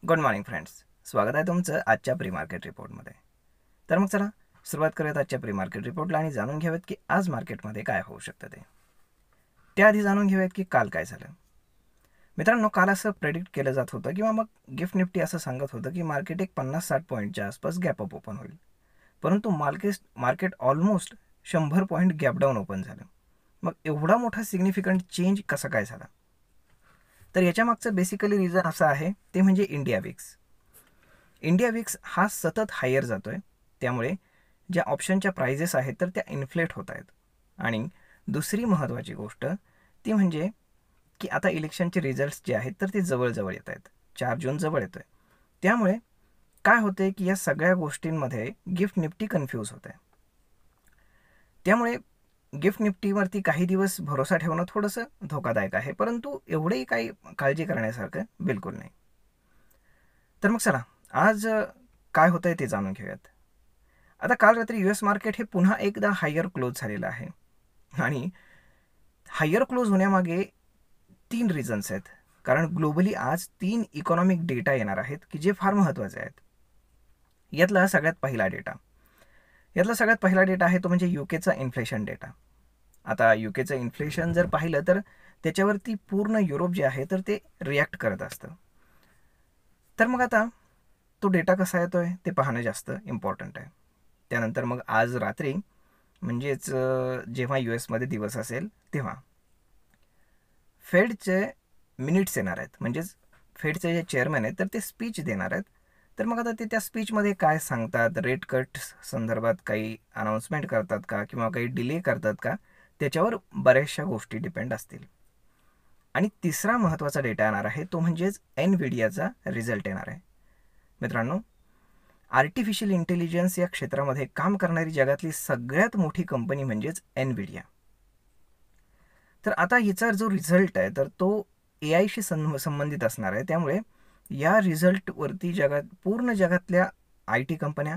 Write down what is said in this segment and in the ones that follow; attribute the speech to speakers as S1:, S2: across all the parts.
S1: Good morning friends. स्वागत आहे तुमचं आजच्या प्री मार्केट रिपोर्टमध्ये. तर मग चला सुरुवात करूयात आजच्या प्री मार्केट रिपोर्टला आणि जाणून घेऊयात की आज मार्केटमध्ये काय होऊ शकतं ते. त्याआधी जाणून घेऊयात की काल काय झालं. मित्रांनो, काल असं प्रेडिक्ट केलं जात होतं किंवा मग गिफ्ट निफ्टी असं सांगत होतं की मार्केट एक 50-60 पॉईंटच्या आसपास गॅप अप ओपन होईल. परंतु market almost 100 point gap down open झालं. मग एवढा मोठा सिग्निफिकंट चेंज कसा काय झाला? तर याच्यामागचं बेसिकली रिझन असं आहे, ते म्हणजे इंडिया विक्स. इंडिया विक्स हा सतत हायर जातो आहे, त्यामुळे ज्या ऑप्शनच्या प्राइजेस आहेत तर त्या इन्फ्लेट होत आहेत. आणि दुसरी महत्त्वाची गोष्ट ती म्हणजे की आता इलेक्शनचे रिझल्ट्स जे आहेत तर ते जवळ येत आहेत. 4 जून जवळ येतो आहे. त्यामुळे काय होते की या सगळ्या गोष्टींमध्ये गिफ्ट निफ्टी कन्फ्यूज होत आहे. त्यामुळे गिफ्ट निफ्टीवरती काही दिवस भरोसा ठेवणं थोडंसं धोकादायक आहे, परंतु एवढंही काही काळजी करण्यासारखं बिलकुल नाही. तर मग चला आज काय होतंय ते जाणून घेऊयात. आता काल रात्री US मार्केट हे पुन्हा एकदा हायर क्लोज झालेलं आहे आणि हायर क्लोज होण्यामागे 3 रिझन्स आहेत. कारण ग्लोबली आज 3 इकॉनॉमिक डेटा येणार आहेत की जे फार महत्त्वाचे आहेत. यातला सगळ्यात पहिला डेटा आहे तो म्हणजे UKचा इन्फ्लेशन डेटा. आता UKचं इन्फ्लेशन जर पाहिलं तर त्याच्यावरती पूर्ण युरोप जे आहे तर ते रिॲक्ट करत असतं. तर मग आता तो डेटा कसा येतोय ते पाहणं जास्त इम्पॉर्टंट आहे. त्यानंतर मग आज रात्री म्हणजेच जेव्हा US मध्ये दिवस असेल तेव्हा फेडचे मिनिट्स येणार आहेत, म्हणजेच फेडचे जे चेअरमॅन आहेत तर ते स्पीच देणार आहेत. तर मग आता ते त्या स्पीचमध्ये काय सांगतात, रेट कट संदर्भात काही अनाऊन्समेंट करतात का किंवा काही डिले करतात का, त्याच्यावर बऱ्याचशा गोष्टी डिपेंड असतील. आणि तिसरा महत्त्वाचा डेटा येणार आहे तो म्हणजेच एनव्हिडियाचा रिझल्ट येणार आहे. मित्रांनो, आर्टिफिशियल इंटेलिजन्स या क्षेत्रामध्ये काम करणारी जगातली सगळ्यात मोठी कंपनी म्हणजेच एनव्हिडिया. तर आता हिचा जो रिझल्ट आहे तर तो AIशी संबंधित असणार आहे. त्यामुळे या रिझल्टवरती पूर्ण जगातल्या IT कंपन्या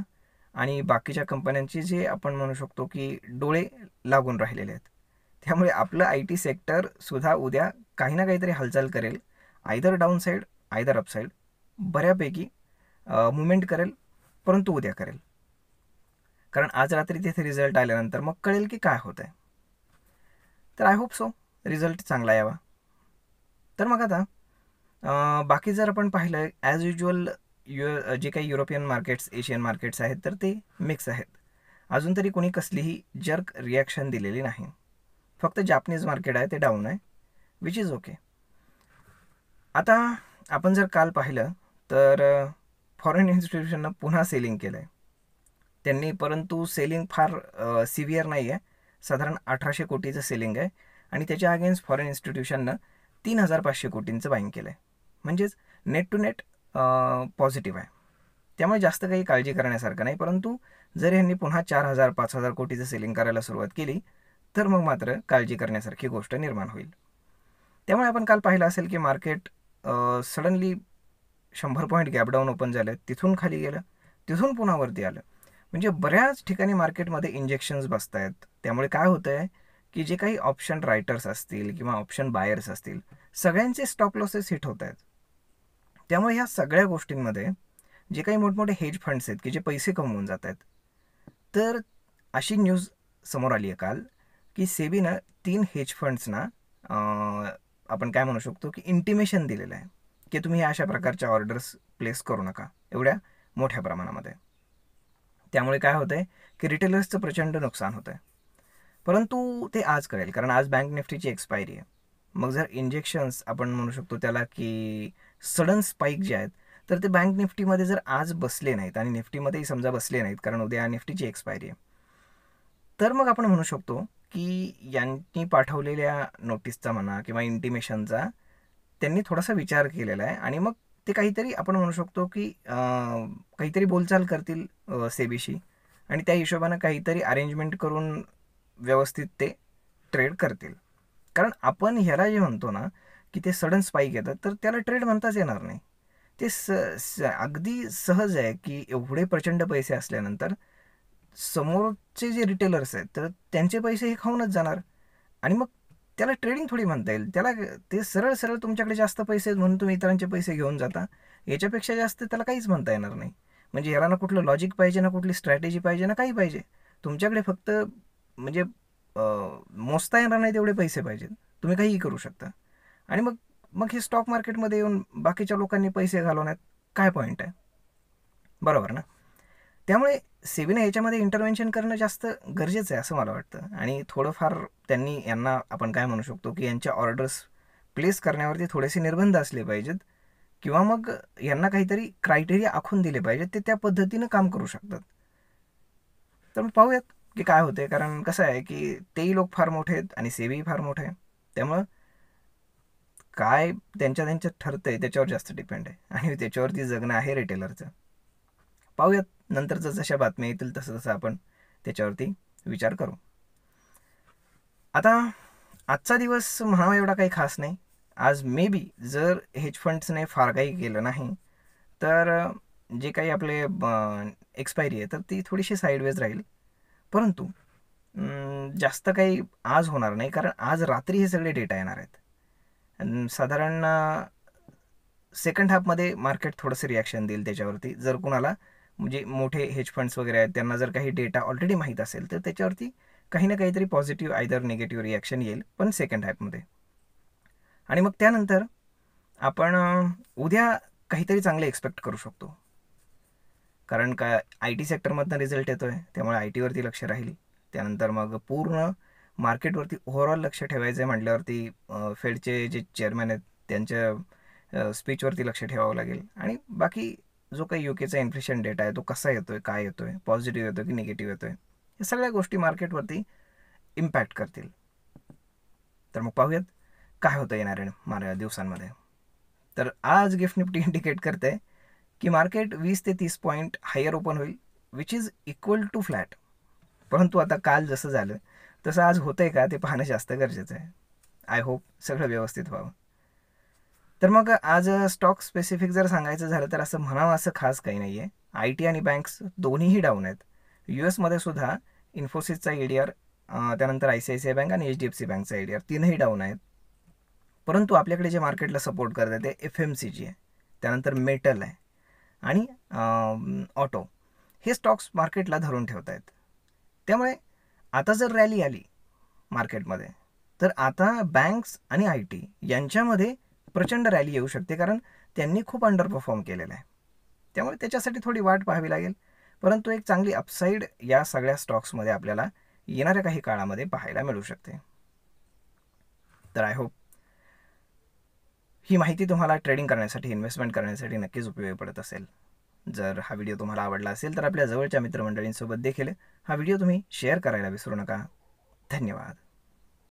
S1: आणि बाकीच्या कंपन्यांचे जे आपण म्हणू शकतो की डोळे लागून राहिलेले आहेत. त्यामुळे आपलं IT सेक्टर सुद्धा उद्या काही ना काहीतरी हालचाल करेल, either down side either upside, बऱ्यापैकी मुवमेंट करेल, परंतु उद्या करेल. कारण आज रात्री तिथे रिझल्ट आल्यानंतर मग कळेल की काय होत आहे. तर आय होप सो रिझल्ट चांगला यावा. तर मग आता बाकी जर आपण पाहिलं ॲज युजल जे काही युरोपियन मार्केट्स, एशियन मार्केट्स आहेत तर ते मिक्स आहेत. अजून तरी कोणी कसलीही जर्क रिॲक्शन दिलेली नाही. फक्त जापनीज मार्केट आहे ते डाऊन आहे, विच इज ओके. आता आपण जर काल पाहिलं तर फॉरेन इन्स्टिट्यूशननं पुन्हा सेलिंग केलं आहे त्यांनी, परंतु सेलिंग फार सिव्हिअर नाही आहे. साधारण 1800 कोटीचं सेलिंग आहे आणि त्याच्या अगेन्स्ट फॉरेन इन्स्टिट्यूशननं 3500 कोटींचं बाईंग केलं आहे. म्हणजेच नेट टू नेट पॉझिटिव्ह आहे. त्यामुळे जास्त काही काळजी करण्यासारखं नाही. परंतु जर यांनी पुन्हा 4000-5000 कोटीचं सेलिंग करायला सुरुवात केली तर मग मात्र काळजी करण्यासारखी गोष्ट निर्माण होईल. त्यामुळे आपण काल पाहिलं असेल की market suddenly 100 point gap down open झालं, तिथून खाली गेलं, तिथून पुन्हा वरती आलं. म्हणजे बऱ्याच ठिकाणी मार्केटमध्ये इंजेक्शन्स बसत आहेत. त्यामुळे काय होतं आहे की जे काही ऑप्शन रायटर्स असतील किंवा ऑप्शन बायर्स असतील सगळ्यांचे स्टॉप लॉसेस हिट होत आहेत. त्यामुळे ह्या सगळ्या गोष्टींमध्ये जे काही मोठमोठे हेज फंड्स आहेत की जे पैसे कमवून जात आहेत, तर अशी न्यूज समोर आली आहे काल की सेबीनं 3 हेज फंड्सना आपण काय म्हणू शकतो की इंटिमेशन दिलेलं आहे की तुम्ही अशा प्रकारच्या ऑर्डर्स प्लेस करू नका एवढ्या मोठ्या प्रमाणामध्ये. त्यामुळे काय होतं आहे की रिटेलर्सचं प्रचंड नुकसान होतं आहे. परंतु ते आज कळेल, कारण आज बँक निफ्टीची एक्सपायरी आहे. मग जर इंजेक्शन्स आपण म्हणू शकतो त्याला की सडन स्पाईक जे आहेत तर ते बँक निफ्टीमध्ये जर आज बसले नाहीत आणि निफ्टीमध्येही समजा बसले नाहीत, कारण उद्या निफ्टीची एक्सपायरी आहे, तर मग आपण म्हणू शकतो की यांनी पाठवलेल्या नोटीसचा म्हणा किंवा इंटिमेशनचा त्यांनी थोडासा विचार केलेला आहे आणि मग ते काहीतरी आपण म्हणू शकतो की काहीतरी बोलचाल करतील सेबीशी आणि त्या हिशोबानं काहीतरी अरेंजमेंट करून व्यवस्थित ते ट्रेड करतील. कारण आपण ह्याला जे म्हणतो ना की ते सडन स्पाईक येतात तर त्याला ट्रेड म्हणताच येणार नाही. ते अगदी सहज आहे की एवढे प्रचंड पैसे असल्यानंतर समोरचे जे रिटेलर्स आहेत तर त्यांचे पैसे हे खाऊनच जाणार आणि मग त्याला ट्रेडिंग थोडी म्हणता येईल. त्याला ते सरळ सरळ तुमच्याकडे जास्त पैसे आहेत म्हणून तुम्ही इतरांचे पैसे घेऊन जाता, याच्यापेक्षा जास्त त्याला काहीच म्हणता येणार नाही. म्हणजे याला ना कुठलं लॉजिक पाहिजे, ना कुठली स्ट्रॅटेजी पाहिजे, ना काही पाहिजे. तुमच्याकडे फक्त म्हणजे मोजता येणार नाही तेवढे पैसे पाहिजेत. तुम्ही काहीही करू शकता. आणि मग मग हे स्टॉक मार्केटमध्ये येऊन बाकीच्या लोकांनी पैसे घालवण्यात काय पॉईंट आहे? बरोबर ना? त्यामुळे सेबीने याच्यामध्ये इंटरव्हेन्शन करणं जास्त गरजेचं आहे असं मला वाटतं. आणि थोडंफार त्यांनी यांना आपण काय म्हणू शकतो की यांच्या ऑर्डर्स प्लेस करण्यावरती थोडेसे निर्बंध असले पाहिजेत, किंवा मग यांना काहीतरी क्रायटेरिया आखून दिले पाहिजेत, ते त्या पद्धतीनं काम करू शकतात. तर मग पाहूयात की काय होते. कारण कसं आहे की तेही लोक फार मोठे आहेत आणि सेबीही फार मोठे आहे. त्यामुळं काय त्यांच्यात ठरतंय त्याच्यावर जास्त डिपेंड आहे, आणि त्याच्यावरती जगणं आहे रिटेलरचं. पाहूयात नंतर जशा बातम्या येतील तसं तसं आपण त्याच्यावरती विचार करू. आता आजचा दिवस म्हणावा एवढा काही खास नाही. आज मे बी जर हेज फंड्सने फार काही केलं नाही तर जे काही आपले एक्सपायरी आहे तर ती थोडीशी साईडवेज राहील. परंतु जास्त काही आज होणार नाही, कारण आज रात्री हे सगळे डेटा येणार आहेत. साधारण सेकंड हाफमध्ये मार्केट थोडंसं रिॲक्शन देईल त्याच्यावरती. जर कुणाला म्हणजे मोठे हेज फंड्स वगैरे आहेत त्यांना जर काही डेटा ऑलरेडी माहीत असेल तर त्याच्यावरती काही ना काहीतरी पॉझिटिव्ह आयदर निगेटिव्ह रिॲक्शन येईल, पण सेकंड हाफमध्ये. आणि मग त्यानंतर आपण उद्या काहीतरी चांगलं एक्सपेक्ट करू शकतो. कारण का आय टी सेक्टरमधनं रिझल्ट येतो आहे, त्यामुळे आय टीवरती लक्ष राहील. त्यानंतर मग पूर्ण मार्केटवरती ओव्हरऑल लक्ष ठेवायचं आहे म्हटल्यावरती फेडचे जे चेअरमॅन आहेत त्यांच्या स्पीचवरती लक्ष ठेवावं लागेल. आणि बाकी जो काही युकेचा इन्फ्लेशन डेटा आहे तो कसा येतो आहे, काय येतो आहे, पॉझिटिव्ह येतो की निगेटिव्ह येतो आहे, या सगळ्या गोष्टी मार्केटवरती इम्पॅक्ट करतील. तर मग पाहूयात काय होतं येणाऱ्या दिवसांमध्ये. तर आज गिफ्ट निफ्टी इंडिकेट करते आहे की मार्केट 20 ते 30 पॉईंट हायर ओपन होईल, which is equal to flat. परंतु आता काल जसं झालं तसं आज होतंय का ते पाहणं जास्त गरजेचं आहे. आय होप सगळं व्यवस्थित व्हावं. तर मग आज स्टॉक स्पेसिफिक जर सांगायचं झालं तर असं म्हणावं असं खास काही नाही आहे. आय टी आणि बँक्स दोन्हीही डाऊन आहेत. यूएसमध्ये सुद्धा इन्फोसिसचा EDR, त्यानंतर ICICI बँक आणि HDFC बँकचा EDR तीनही डाऊन आहेत. परंतु आपल्याकडे जे मार्केटला सपोर्ट करत आहे ते FMCG आहे, त्यानंतर मेटल आहे आणि ऑटो. हे स्टॉक्स मार्केटला धरून ठेवत आहेत. त्यामुळे आता जर रॅली आली मार्केटमध्ये तर आता बँक्स आणि आय टी यांच्यामध्ये प्रचंड रॅली येऊ शकते, कारण त्यांनी खूप अंडर परफॉर्म केलेलं आहे. त्यामुळे त्याच्यासाठी थोडी वाट पाहावी लागेल. परंतु एक चांगली अपसाईड या सगळ्या स्टॉक्समध्ये आपल्याला येणाऱ्या काही काळामध्ये पाहायला मिळू शकते. तर आय होप ही माहिती तुम्हाला ट्रेडिंग करण्यासाठी, इन्व्हेस्टमेंट करण्यासाठी नक्कीच उपयोगी पडत असेल. जर हा व्हिडिओ तुम्हाला आवडला असेल तर आपल्या जवळच्या मित्रमंडळींसोबत देखील हा व्हिडिओ तुम्ही शेअर करायला विसरू नका. धन्यवाद.